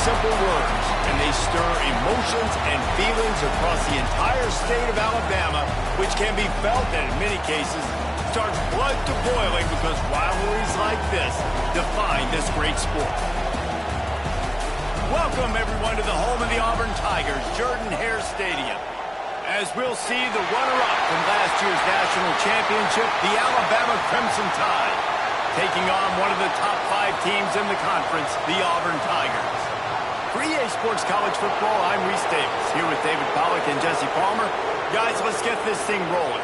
simple words, and they stir emotions and feelings across the entire state of Alabama, which can be felt and in many cases starts blood to boiling because rivalries like this define this great sport. Welcome, everyone, to the home of the Auburn Tigers, Jordan-Hare Stadium. As we'll see the runner-up from last year's national championship, the Alabama Crimson Tide, taking on one of the top 5 teams in the conference, the Auburn Tigers. For EA Sports College Football, I'm Reese Davis, here with David Pollack and Jesse Palmer. Guys, let's get this thing rolling.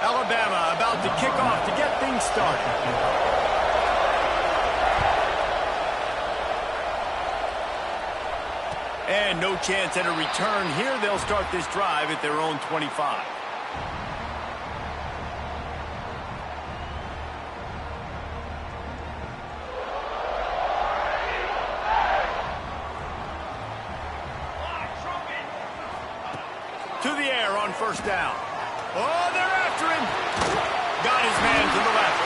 Alabama about to kick off to get things started. And no chance at a return here. They'll start this drive at their own 25. To the air on first down. Oh, they're after him. Got his man to the left.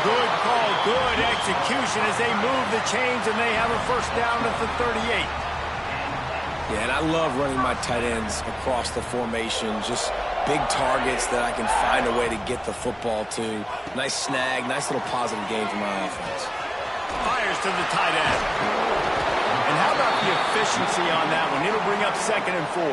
Good call, good execution as they move the chains, and they have a first down at the 38. Yeah, and I love running my tight ends across the formation. Just big targets that I can find a way to get the football to. Nice snag, nice little positive game for my offense. Fires to the tight end. And how about the efficiency on that one? It'll bring up 2nd and 4.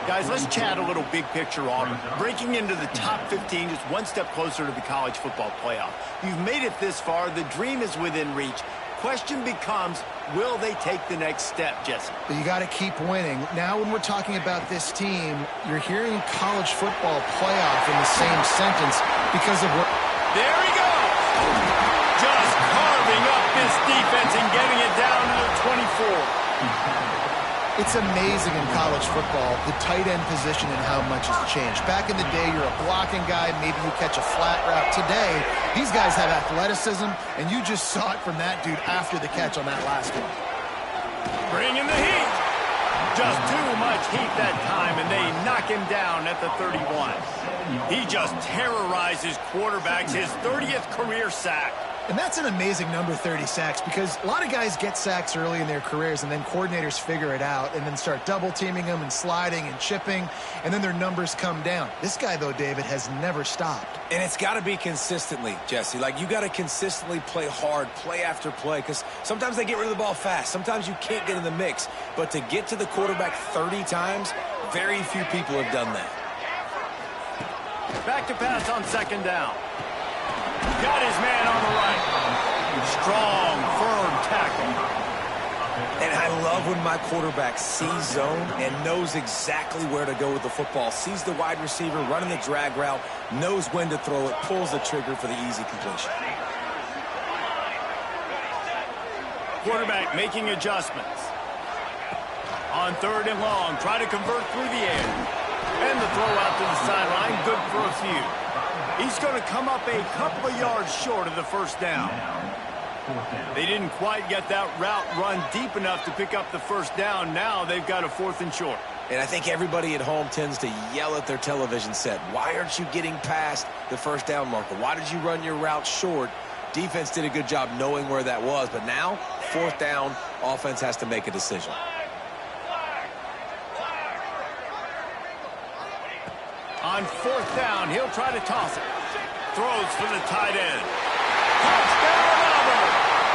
Guys, let's chat a little big picture on breaking into the top 15, just one step closer to the college football playoff. You've made it this far. The dream is within reach. Question becomes, will they take the next step, Jesse? But you got to keep winning. Now when we're talking about this team, you're hearing college football playoff in the same sentence because of what... There he goes! Just carving up this defense and getting it down to the 24. It's amazing in college football, the tight end position and how much has changed. Back in the day, you're a blocking guy, maybe you catch a flat route. Today, these guys have athleticism, and you just saw it from that dude after the catch on that last one. Bringing the heat. Just too much heat that time, and they knock him down at the 31. He just terrorizes quarterbacks, his 30th career sack. And that's an amazing number, 30 sacks, because a lot of guys get sacks early in their careers, and then coordinators figure it out and then start double-teaming them and sliding and chipping, and then their numbers come down. This guy, though, David, has never stopped. And it's got to be consistently, Jesse. Like, you got to consistently play hard, play after play, because sometimes they get rid of the ball fast. Sometimes you can't get in the mix. But to get to the quarterback 30 times, very few people have done that. Back to pass on 2nd down. Got his man on the right. Strong, firm tackle. And I love when my quarterback sees zone and knows exactly where to go with the football. Sees the wide receiver running the drag route, knows when to throw it, pulls the trigger for the easy completion. Quarterback making adjustments. On 3rd and long, try to convert through the air. And the throw out to the sideline, good for a few. He's going to come up a couple of yards short of the first down. They didn't quite get that route run deep enough to pick up the first down. Now they've got a 4th and short. And I think everybody at home tends to yell at their television set. Why aren't you getting past the first down marker? Why did you run your route short? Defense did a good job knowing where that was. But now, 4th down, offense has to make a decision. On 4th down, he'll try to toss it. Throws for the tight end. Touchdown, Auburn!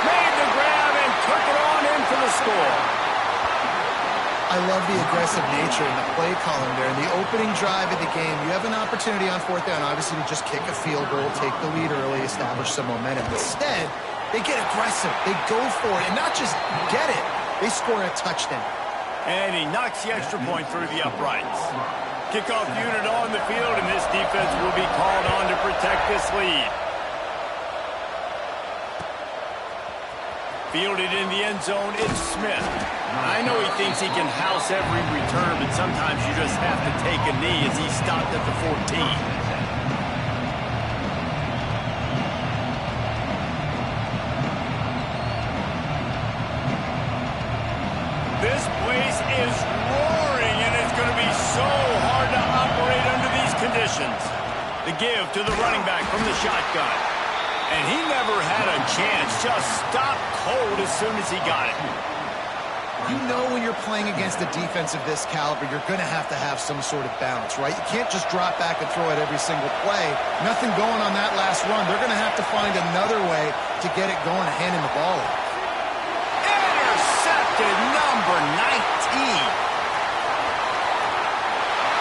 Made the grab and took it on in for the score. I love the aggressive nature and the play calling there. In the opening drive of the game, you have an opportunity on 4th down, obviously, to just kick a field goal, take the lead early, establish some momentum. Instead, they get aggressive. They go for it, and not just get it. They score a touchdown. And he knocks the extra point through the uprights. Kickoff unit on the field, and this defense will be called on to protect this lead. Fielded in the end zone, it's Smith. I know he thinks he can house every return, but sometimes you just have to take a knee as he stopped at the 14. This place is roaring, and it's going to be so hard to operate under these conditions. The give to the running back from the shotgun. And he never had a chance, just stopped cold as soon as he got it. You know when you're playing against a defense of this caliber, you're going to have some sort of balance, right? You can't just drop back and throw it every single play. Nothing going on that last run. They're going to have to find another way to get it going and hand him the ball off. Intercepted, number 19.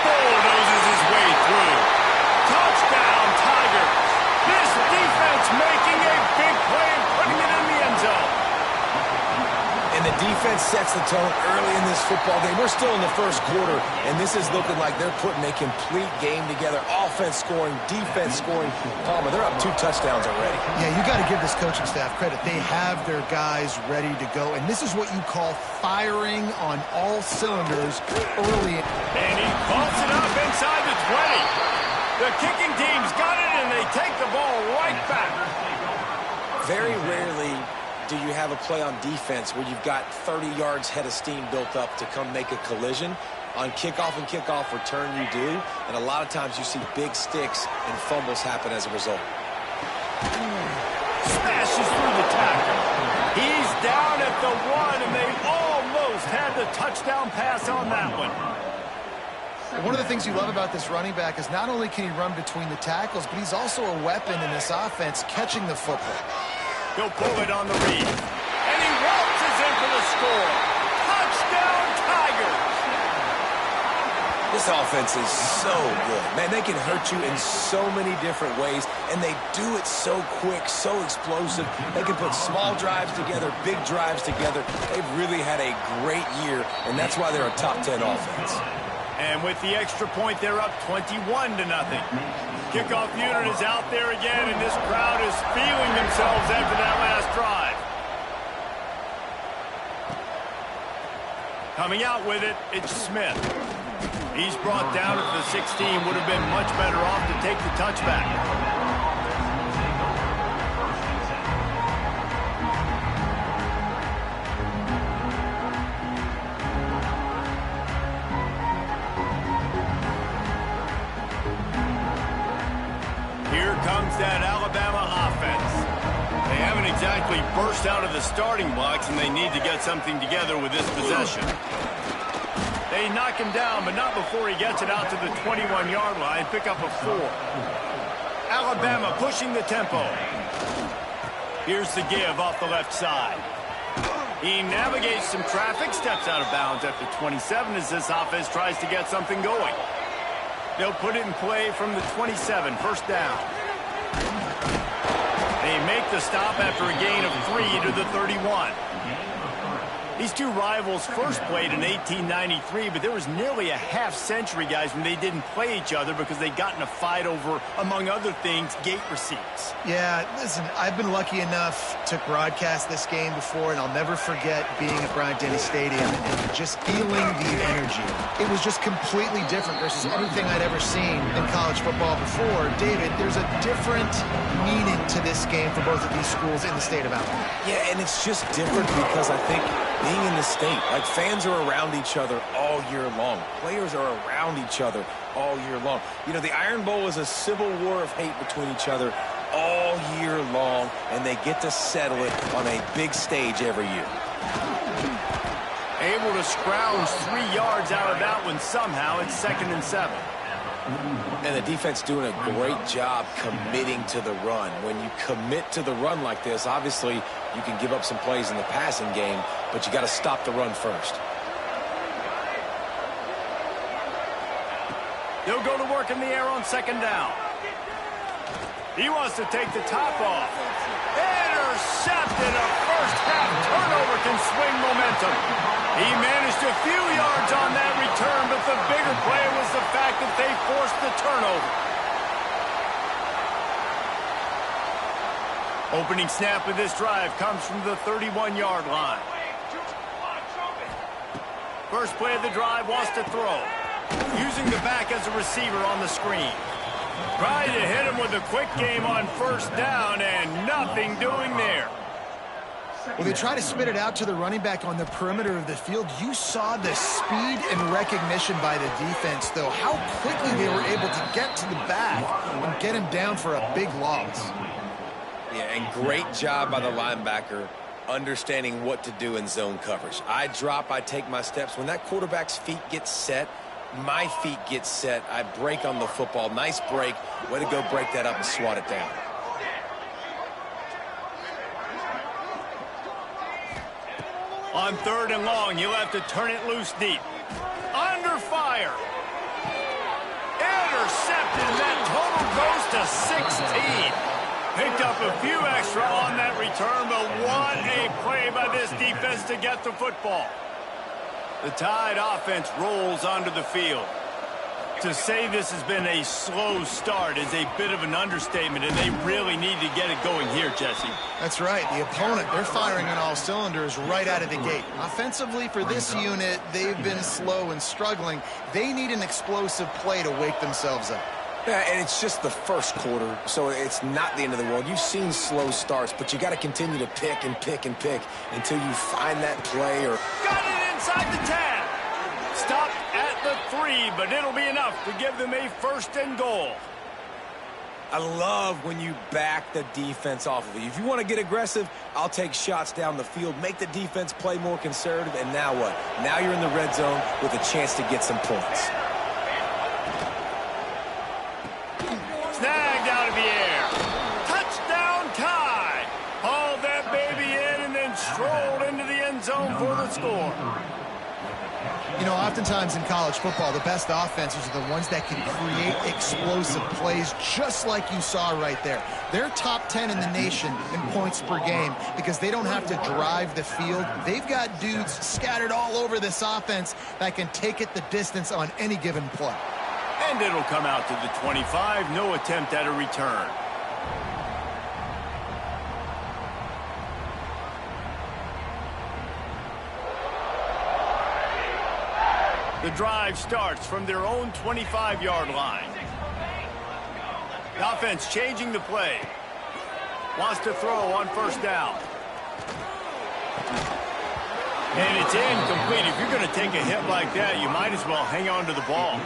Bulldozes his way through. Touchdown, Tigers. This defense making a big play and putting it in the end zone. And the defense sets the tone early in this football game. We're still in the first quarter, and this is looking like they're putting a complete game together. Offense scoring, defense scoring. Palmer, they're up 2 touchdowns already. Yeah, you got to give this coaching staff credit. They have their guys ready to go, and this is what you call firing on all cylinders early. And he bumps it up inside the 20. The kicking team's got it, and they take the ball right back. Very rarely do you have a play on defense where you've got 30 yards head of steam built up to come make a collision. On kickoff and kickoff return, you do. And a lot of times you see big sticks and fumbles happen as a result. Smashes through the tackle. He's down at the 1, and they almost had the touchdown pass on that one. One of the things you love about this running back is not only can he run between the tackles, but he's also a weapon in this offense catching the football. He'll pull it on the read. And he waltzes in for the score. Touchdown, Tigers! This offense is so good. Man, they can hurt you in so many different ways, and they do it so quick, so explosive. They can put small drives together, big drives together. They've really had a great year, and that's why they're a top 10 offense. And with the extra point, they're up 21-0. Kickoff unit is out there again, and this crowd is feeling themselves after that last drive. Coming out with it, it's Smith. He's brought down at the 16, would have been much better off to take the touchback. Here comes that Alabama offense. They haven't exactly burst out of the starting blocks, and they need to get something together with this possession. They knock him down, but not before he gets it out to the 21-yard line. Pick up a 4. Alabama pushing the tempo. Here's the give off the left side. He navigates some traffic, steps out of bounds at the 27 as this offense tries to get something going. They'll put it in play from the 27, first down. They make the stop after a gain of 3 to the 31. These two rivals first played in 1893, but there was nearly a half-century, guys, when they didn't play each other because they got in a fight over, among other things, gate receipts. Yeah, listen, I've been lucky enough to broadcast this game before, and I'll never forget being at Bryant-Denny Stadium and just feeling the energy. It was just completely different versus anything I'd ever seen in college football before. David, there's a different meaning to this game for both of these schools in the state of Alabama. Yeah, and it's just different because I think being in the state, like fans are around each other all year long. Players are around each other all year long. You know, the Iron Bowl is a civil war of hate between each other all year long, and they get to settle it on a big stage every year. Able to scrounge 3 yards out of that one somehow. It's 2nd and 7. And the defense doing a great job committing to the run. When you commit to the run like this, obviously you can give up some plays in the passing game, but you got to stop the run first. They'll go to work in the air on 2nd down. He wants to take the top off. Intercepted. A first-half turnover can swing momentum. He managed a few yards on that return, but the bigger play was the fact that they forced the turnover. Opening snap of this drive comes from the 31-yard line. First play of the drive, wants to throw. Using the back as a receiver on the screen. Trying to hit him with a quick game on first down, and nothing doing there. Well, they try to spit it out to the running back on the perimeter of the field. You saw the speed and recognition by the defense, though, how quickly they were able to get to the back and get him down for a big loss. Yeah, and great job by the linebacker understanding what to do in zone coverage. I drop, I take my steps. When that quarterback's feet get set, my feet get set. I break on the football. Nice break. Way to go break that up and swat it down. On 3rd and long, you'll have to turn it loose deep. Under fire. Intercepted, and that total goes to 16. Picked up a few extra on that return, but what a play by this defense to get the football. The Tide offense rolls onto the field. To say this has been a slow start is a bit of an understatement, and they really need to get it going here, Jesse. That's right. The opponent, they're firing on all cylinders right out of the gate. Offensively, for this unit, they've been slow and struggling. They need an explosive play to wake themselves up. Yeah, and it's just the first quarter, so it's not the end of the world. You've seen slow starts, but you got to continue to pick and pick and pick until you find that play or... Got it inside the 10. Stopped at the 3, but it'll be enough to give them a 1st and goal. I love when you back the defense off of you. If you want to get aggressive, I'll take shots down the field, make the defense play more conservative, and now what? Now you're in the red zone with a chance to get some points. Snagged out of the air. Touchdown Tide. Hauled that baby in and then strolled into the end zone for the score. You know, oftentimes in college football, the best offenses are the ones that can create explosive plays, just like you saw right there. They're top 10 in the nation in points per game because they don't have to drive the field. They've got dudes scattered all over this offense that can take it the distance on any given play. And it'll come out to the 25. No attempt at a return. The drive starts from their own 25-yard line. The offense changing the play. Wants to throw on first down. And it's incomplete. If you're going to take a hit like that, you might as well hang on to the ball.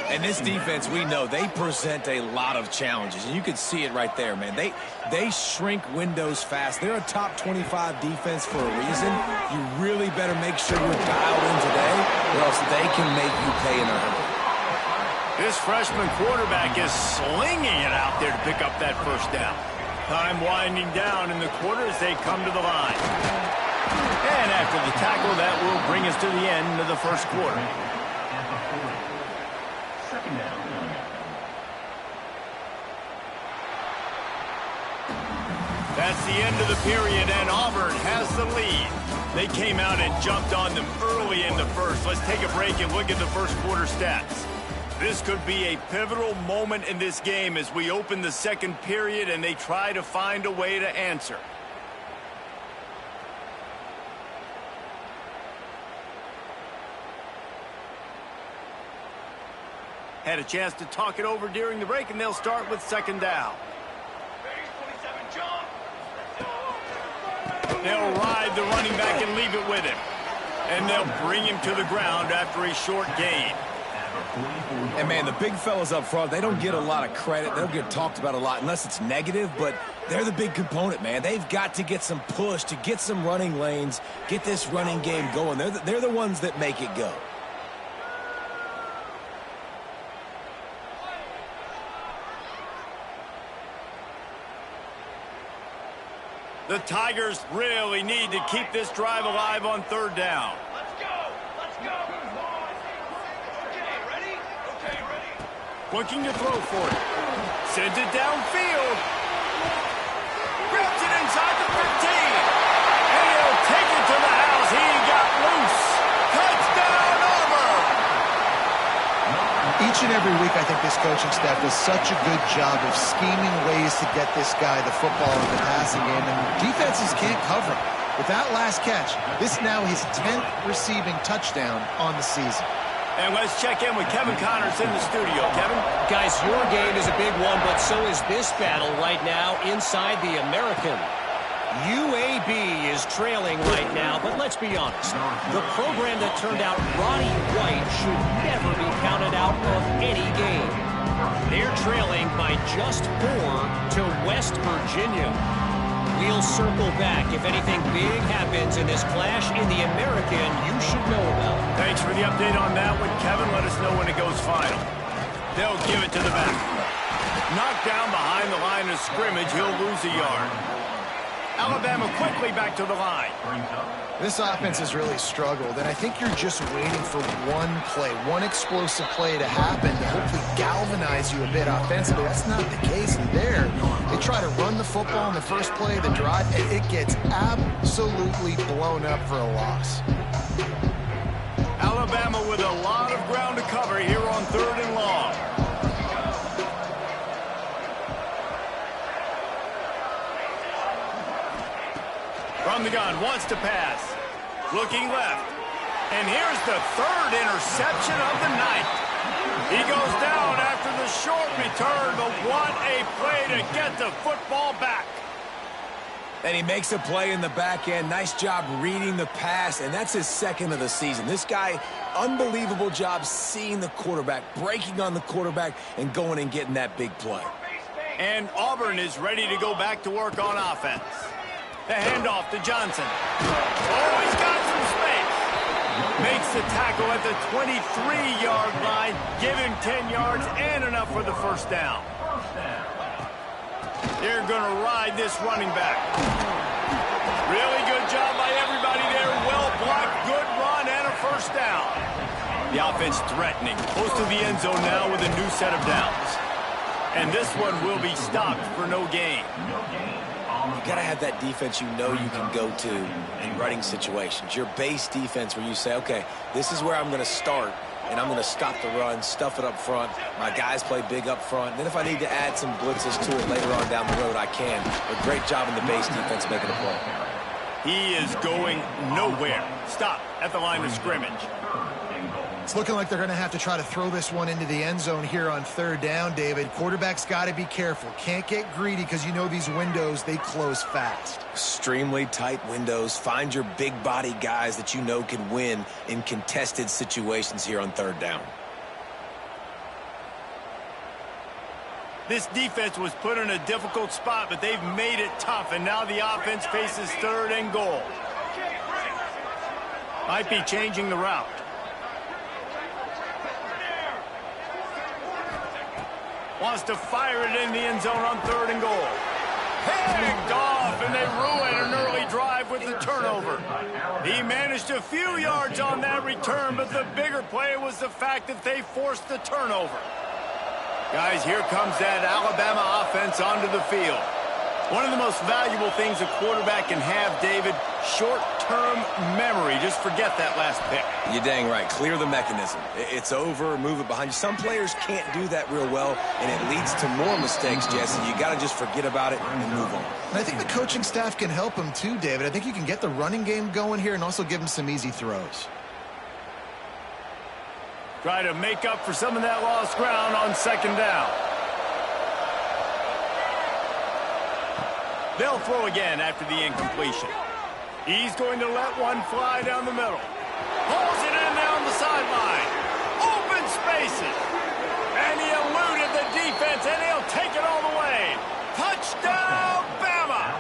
And this defense, we know, they present a lot of challenges. And you can see it right there, man. They shrink windows fast. They're a top 25 defense for a reason. You really better make sure you're dialed in today, or else they can make you pay in a hurry. This freshman quarterback is slinging it out there to pick up that first down. Time winding down in the quarter as they come to the line. And after the tackle, that will bring us to the end of the first quarter. That's the end of the period, and Auburn has the lead. They came out and jumped on them early in the first. Let's take a break and look at the first quarter stats. This could be a pivotal moment in this game as we open the second period and they try to find a way to answer. Had a chance to talk it over during the break, and they'll start with second down. They'll ride the running back and leave it with him. And they'll bring him to the ground after a short gain. And, man, the big fellas up front, they don't get a lot of credit. They don't get talked about a lot unless it's negative, but they're the big component, man. They've got to get some push, to get some running lanes, get this running game going. They're the ones that make it go. The Tigers really need to keep this drive alive on third down. Let's go! Let's go! Okay, ready? Okay, ready. Looking to throw for it. Sends it downfield. Grips it inside the 15. And he'll take it to the house. He got loose. Touchdown, Auburn! Each Each and every week, I think this coaching staff does such a good job of scheming ways to get this guy the football in the passing game, and defenses can't cover him. With that last catch, this is now his 10th receiving touchdown on the season. And let's check in with Kevin Connors in the studio. Kevin? Guys, your game is a big one, but so is this battle right now inside the American. UAB is trailing right now, but let's be honest. The program that turned out Roddy White should never be counted out of any game. They're trailing by just 4 to West Virginia. We'll circle back if anything big happens in this clash in the American you should know about. Thanks for the update on that one, Kevin. Let us know when it goes final. They'll give it to the back. Knocked down behind the line of scrimmage, he'll lose a yard. Alabama quickly back to the line. This offense has really struggled, and I think you're just waiting for one play, one explosive play to happen to hopefully galvanize you a bit offensively. That's not the case there. They try to run the football in the first play of the drive, and it gets absolutely blown up for a loss. Alabama with a lot of ground to cover here on 3rd and long. From the gun, wants to pass. Looking left. And here's the 3rd interception of the night. He goes down after the short return, but what a play to get the football back. And he makes a play in the back end. Nice job reading the pass, and that's his 2nd of the season. This guy, unbelievable job seeing the quarterback, breaking on the quarterback, and going and getting that big play. And Auburn is ready to go back to work on offense. The handoff to Johnson. Oh, he's got some space. Makes the tackle at the 23-yard line. Give him 10 yards and enough for the first down. They're going to ride this running back. Really good job by everybody there. Well blocked, good run, and a first down. The offense threatening. Close to the end zone now with a new set of downs. And this one will be stopped for no gain. You got to have that defense you know you can go to in running situations. Your base defense where you say, okay, this is where I'm going to start, and I'm going to stop the run, stuff it up front. My guys play big up front. And then if I need to add some blitzes to it later on down the road, I can. But great job in the base defense making a play. He is going nowhere. Stop at the line of scrimmage. It's looking like they're going to have to try to throw this one into the end zone here on 3rd down, David. Quarterback's got to be careful. Can't get greedy because you know these windows, they close fast. Extremely tight windows. Find your big body guys that you know can win in contested situations here on 3rd down. This defense was put in a difficult spot, but they've made it tough, and now the offense faces 3rd and goal. Might be changing the route. Wants to fire it in the end zone on 3rd and goal. Picked off, and they ruin an early drive with the turnover. He managed a few yards on that return, but the bigger play was the fact that they forced the turnover. Guys, here comes that Alabama offense onto the field. One of the most valuable things a quarterback can have, David, short-term memory. Just forget that last pick. You're dang right. Clear the mechanism. It's over, move it behind you. Some players can't do that real well, and it leads to more mistakes, Jesse. You got to just forget about it and move on. And I think the coaching staff can help him too, David. I think you can get the running game going here and also give him some easy throws. Try to make up for some of that lost ground on 2nd down. They'll throw again after the incompletion. He's going to let one fly down the middle. Pulls it in down the sideline. Open spaces. And he eluded the defense, and he'll take it all the way. Touchdown, Bama!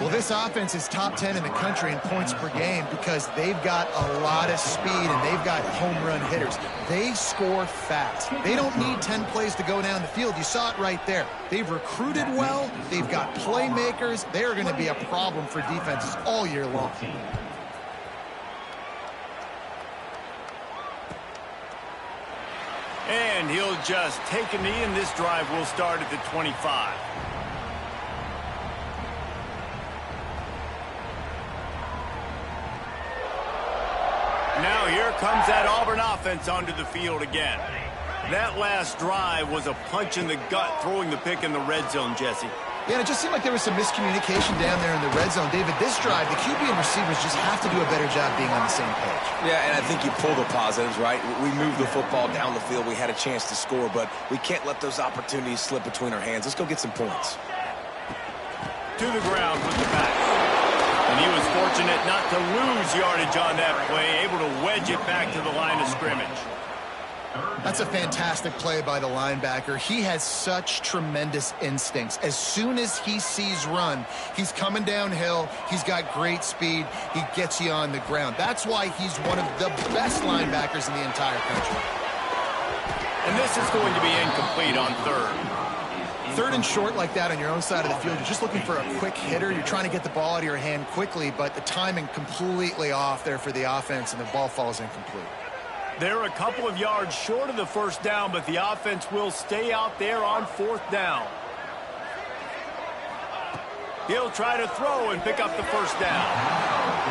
Well, this offense is top 10 in the country in points per game because they've got a lot of speed and they've got home run hitters. They score fast. They don't need 10 plays to go down the field. You saw it right there. They've recruited well. They've got playmakers. They are going to be a problem for defenses all year long. And he'll just take a knee, and this drive will start at the 25. Now here comes that Auburn offense onto the field again. That last drive was a punch in the gut, throwing the pick in the red zone, Jesse. Yeah, and it just seemed like there was some miscommunication down there in the red zone. David, this drive, the QB and receivers just have to do a better job being on the same page. Yeah, and I think you pull the positives, right? We moved the football down the field. We had a chance to score, but we can't let those opportunities slip between our hands. Let's go get some points. To the ground with the back. And he was fortunate not to lose yardage on that play, able to wedge it back to the line of scrimmage. That's a fantastic play by the linebacker. He has such tremendous instincts. As soon as he sees run, he's coming downhill. He's got great speed. He gets you on the ground. That's why he's one of the best linebackers in the entire country. And this is going to be incomplete on third. Third and short like that on your own side of the field, you're just looking for a quick hitter. You're trying to get the ball out of your hand quickly, but the timing completely off there for the offense, and the ball falls incomplete. They're a couple of yards short of the first down, but the offense will stay out there on fourth down. He'll try to throw and pick up the first down.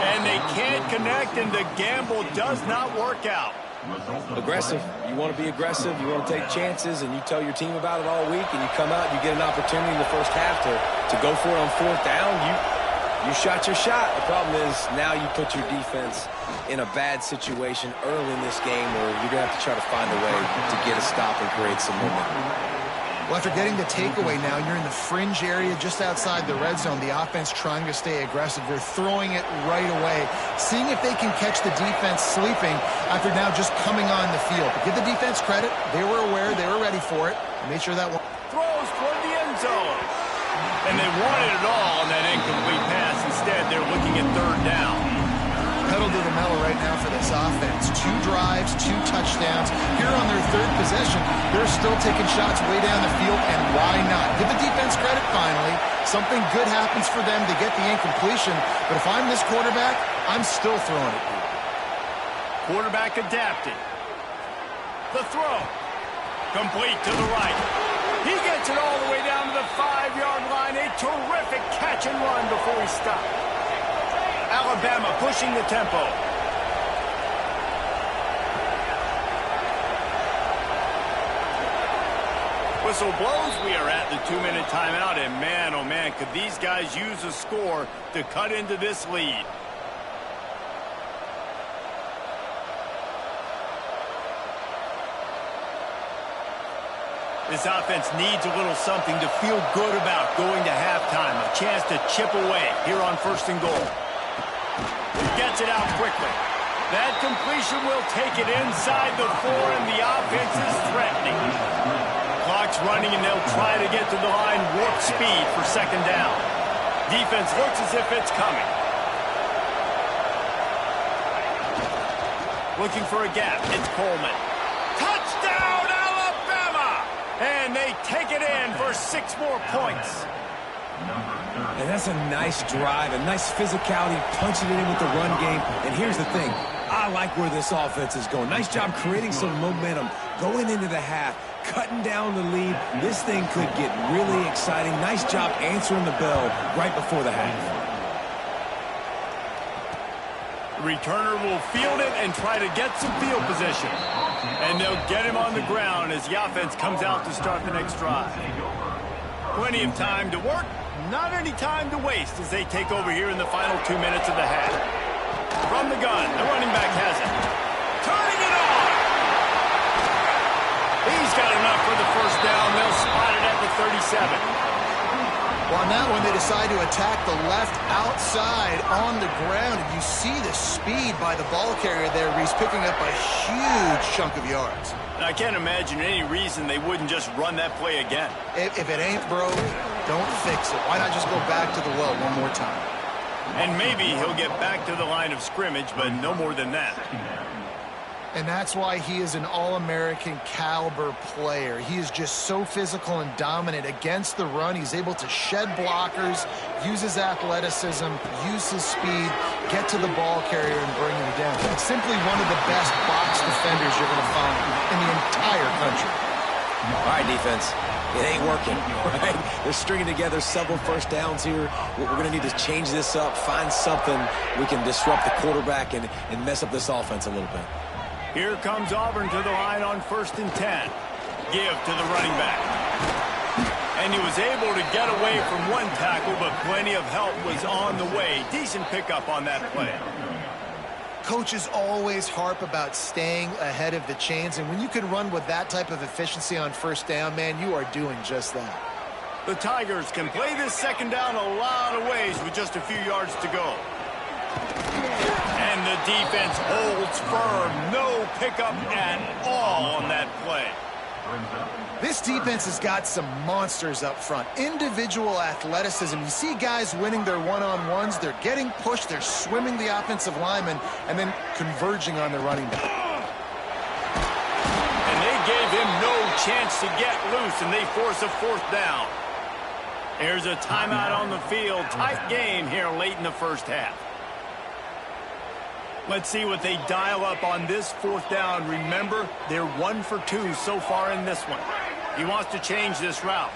And they can't connect, and the gamble does not work out. Aggressive. You want to be aggressive. You want to take chances, and you tell your team about it all week, and you come out and you get an opportunity in the first half to go for it on fourth down. You shot your shot. The problem is now you put your defense in a bad situation early in this game where you're going to have to try to find a way to get a stop and create some momentum. Well, after getting the takeaway now, you're in the fringe area just outside the red zone. The offense trying to stay aggressive. They're throwing it right away, seeing if they can catch the defense sleeping after now just coming on the field. But give the defense credit. They were aware. They were ready for it. Made sure that one throws toward the end zone. And they wanted it all on that incomplete pass. Instead, they're looking at third down. Pedal to the metal right now for this offense. 2 drives, 2 touchdowns. Here on their third possession, they're still taking shots way down the field, and why not? Give the defense credit finally. Something good happens for them to get the incompletion, but if I'm this quarterback, I'm still throwing it. Quarterback adapting. The throw. Complete to the right. He gets it all the way down to the 5-yard line. A terrific catch and run before he stopped. Alabama pushing the tempo. Whistle blows. We are at the 2-minute timeout, and man, oh man, could these guys use a score to cut into this lead. This offense needs a little something to feel good about going to halftime. A chance to chip away here on 1st and goal. Gets it out quickly. That completion will take it inside the 4, and the offense is threatening. Clock's running, and they'll try to get to the line warp speed for 2nd down. Defense looks as if it's coming. Looking for a gap. It's Coleman. Touchdown, Alabama! And they take it in for 6 more points. And that's a nice drive, a nice physicality, punching it in with the run game. And here's the thing. I like where this offense is going. Nice job creating some momentum, going into the half, cutting down the lead. This thing could get really exciting. Nice job answering the bell right before the half. The returner will field it and try to get some field position. And they'll get him on the ground as the offense comes out to start the next drive. Plenty of time to work. Not any time to waste as they take over here in the final 2 minutes of the half. From the gun, the running back has it. Turning it on! He's got enough for the first down. They'll spot it at the 37. Well, on that one, they decide to attack the left outside on the ground, and you see the speed by the ball carrier there. He's picking up a huge chunk of yards. And I can't imagine any reason they wouldn't just run that play again. If it ain't broke, don't fix it. Why not just go back to the well one more time? And maybe he'll get back to the line of scrimmage, but no more than that. And that's why he is an All-American caliber player. He is just so physical and dominant against the run. He's able to shed blockers, use his athleticism, use his speed, get to the ball carrier and bring him down. Simply one of the best box defenders you're going to find in the entire country. All right, defense. It ain't working, right? They're stringing together several first downs here. We're going to need to change this up, find something we can disrupt the quarterback and mess up this offense a little bit. Here comes Auburn to the line on 1st and 10. Give to the running back. And he was able to get away from one tackle, but plenty of help was on the way. Decent pickup on that play. Coaches always harp about staying ahead of the chains, and when you can run with that type of efficiency on 1st down, man, you are doing just that. The Tigers can play this 2nd down a lot of ways with just a few yards to go. And the defense holds firm. No pickup at all on that play. This defense has got some monsters up front. Individual athleticism. You see guys winning their one-on-ones. They're getting pushed. They're swimming the offensive lineman and then converging on the running back. And they gave him no chance to get loose, and they force a 4th down. There's a timeout on the field. Tight game here late in the 1st half. Let's see what they dial up on this 4th down. Remember, they're 1 for 2 so far in this one. He wants to change this route.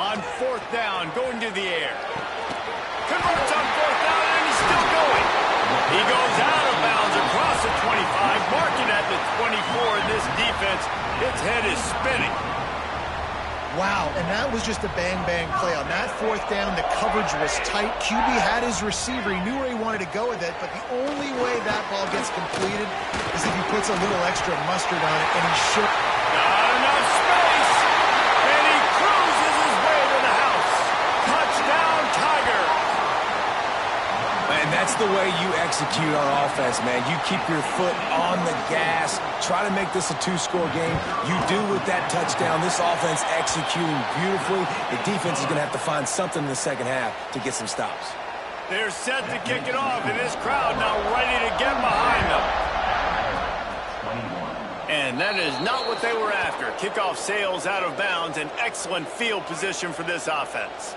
On 4th down, going to the air. Converts on 4th down, and he's still going. He goes out of bounds across the 25, marking at the 24, and this defense, its head is spinning. Wow, and that was just a bang-bang play. On that 4th down, the coverage was tight. QB had his receiver. He knew where he wanted to go with it, but the only way that ball gets completed is if he puts a little extra mustard on it, and he should. Not enough space, and he cruises his way to the house. Touchdown, Tiger. And that's the way you execute on offense, man. You keep your foot on the gas. Try to make this a 2-score game. You do with that touchdown. This offense executing beautifully. The defense is going to have to find something in the 2nd half to get some stops. They're set to kick it off, and this crowd now ready to get behind them. And that is not what they were after. Kickoff sails out of bounds, and excellent field position for this offense.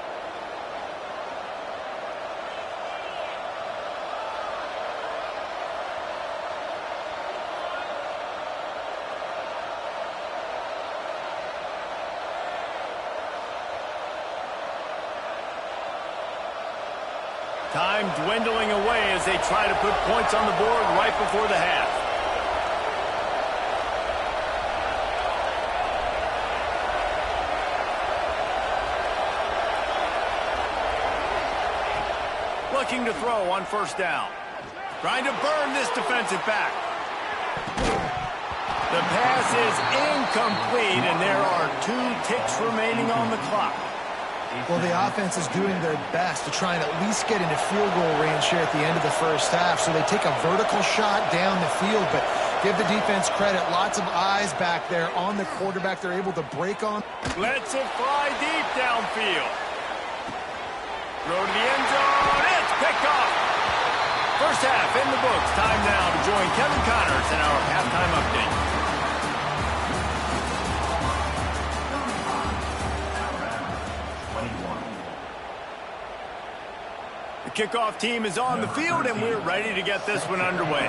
Time dwindling away as they try to put points on the board right before the half. Looking to throw on 1st down. Trying to burn this defensive back. The pass is incomplete, and there are 2 ticks remaining on the clock. Well, the offense is doing their best to try and at least get into field goal range here at the end of the 1st half. So they take a vertical shot down the field, but give the defense credit. Lots of eyes back there on the quarterback. They're able to break on. Lets it fly deep downfield. Throw to the end zone. It's picked off. 1st half in the books. Time now to join Kevin Connors in our halftime update. The kickoff team is on the field, and we're ready to get this one underway.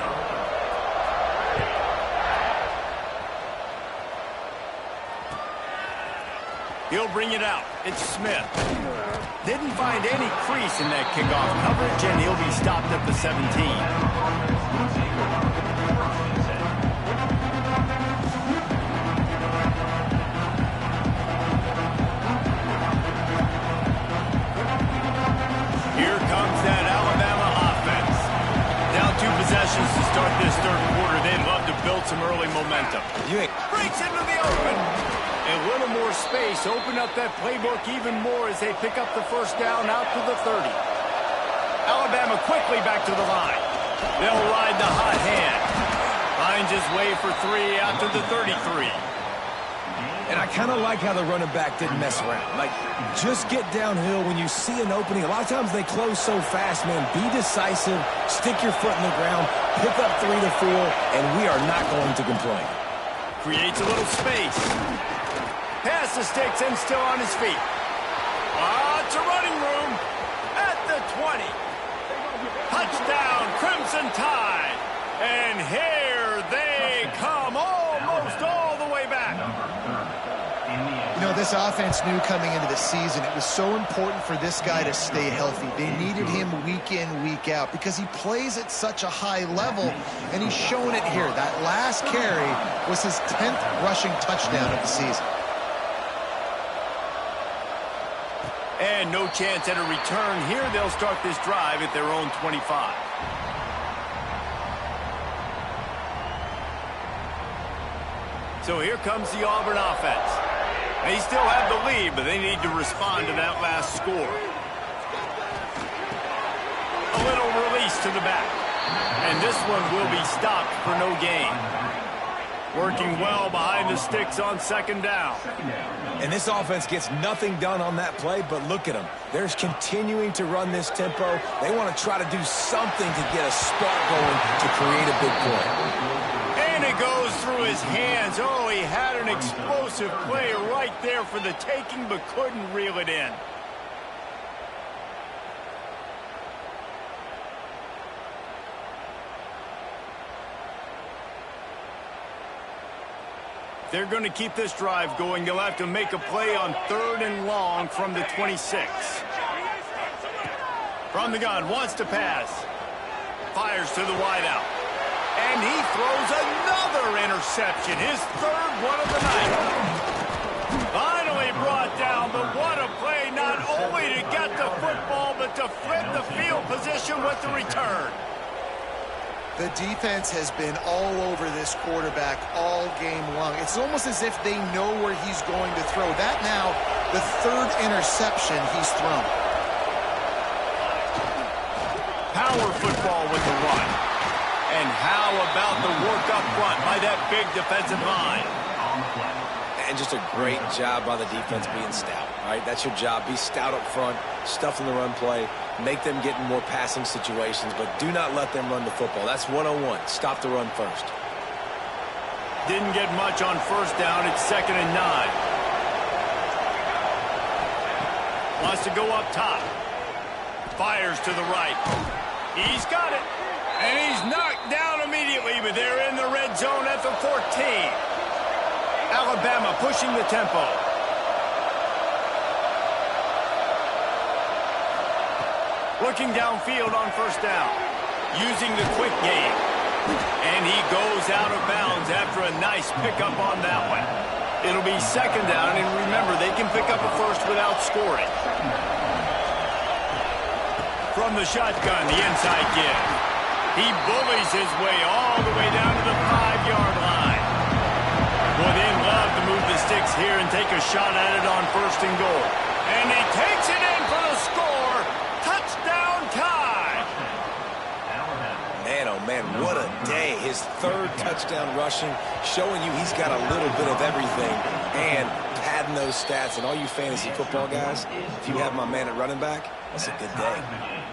He'll bring it out. It's Smith. Didn't find any crease in that kickoff coverage, and he'll be stopped at the 17. Possessions to start this 3rd quarter. They'd love to build some early momentum. Breaks into the open. A little more space. Open up that playbook even more as they pick up the 1st down out to the 30. Alabama quickly back to the line. They'll ride the hot hand. Finds his way for 3 out to the 33. And I kind of like how the running back didn't mess around. Like, just get downhill when you see an opening. A lot of times they close so fast, man. Be decisive, stick your foot in the ground, pick up 3 to 4, and we are not going to complain. Creates a little space. Pass the sticks and still on his feet. Lots of running room at the 20. Touchdown, Crimson Tide. And here they know, this offense knew coming into the season it was so important for this guy to stay healthy. They needed him week in, week out because he plays at such a high level, and he's shown it here. That last carry was his 10th rushing touchdown of the season. And no chance at a return here. They'll start this drive at their own 25. So here comes the Auburn offense. They still have the lead, but they need to respond to that last score. A little release to the back. And this one will be stopped for no gain. Working well behind the sticks on second down. And this offense gets nothing done on that play, but look at them. They're continuing to run this tempo. They want to try to do something to get a spark going to create a big play. And it goes through his hands. Oh, he had an explosive play right there for the taking, but couldn't reel it in. They're going to keep this drive going. They'll have to make a play on 3rd and long from the 26. From the gun, wants to pass. Fires to the wideout. And he throws another interception, his 3rd one of the night. Finally brought down, but what a play, not only to get the football, but to flip the field position with the return. The defense has been all over this quarterback all game long. It's almost as if they know where he's going to throw. That now, the 3rd interception he's thrown. Power football with the run. And how about the work up front by that big defensive line? And just a great job by the defense being stout, right? That's your job. Be stout up front, stuff in the run play, make them get in more passing situations, but do not let them run the football. That's 101. Stop the run first. Didn't get much on 1st down. It's 2nd and 9. Wants to go up top. Fires to the right. He's got it. And he's knocked down immediately, but they're in the red zone at the 14. Alabama pushing the tempo. Looking downfield on 1st down. Using the quick game. And he goes out of bounds after a nice pickup on that one. It'll be 2nd down, and remember, they can pick up a first without scoring. From the shotgun, the inside give. He bullies his way all the way down to the 5-yard line. Boy, they'd love to move the sticks here and take a shot at it on 1st and goal. And he takes it in for the score. Touchdown tie. Man, oh man, what a day. His 3rd touchdown rushing, showing you he's got a little bit of everything and padding those stats. And all you fantasy football guys, if you have my man at running back, that's a good day.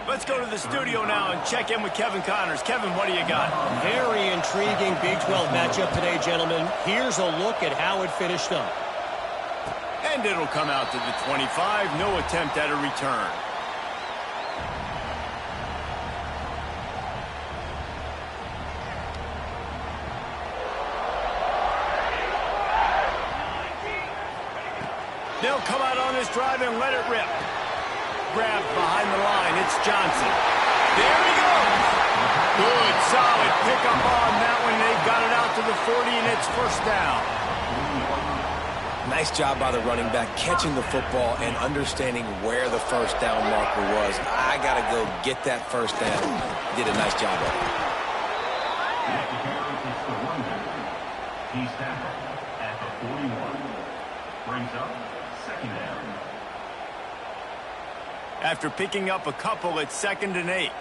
Let's go to the studio now and check in with Kevin Connors. Kevin, what do you got? Very intriguing Big 12 matchup today, gentlemen. Here's a look at how it finished up. And it'll come out to the 25. No attempt at a return. They'll come out on this drive and let it rip. Grabbed behind the line. It's Johnson. There he goes. Good, solid pickup on that one. They've got it out to the 40, and it's 1st down. Nice job by the running back, catching the football and understanding where the 1st down marker was. I got to go get that 1st down. Did a nice job of it. He's tackled at the 41. Brings up 2nd down. After picking up a couple, it's 2nd and 8.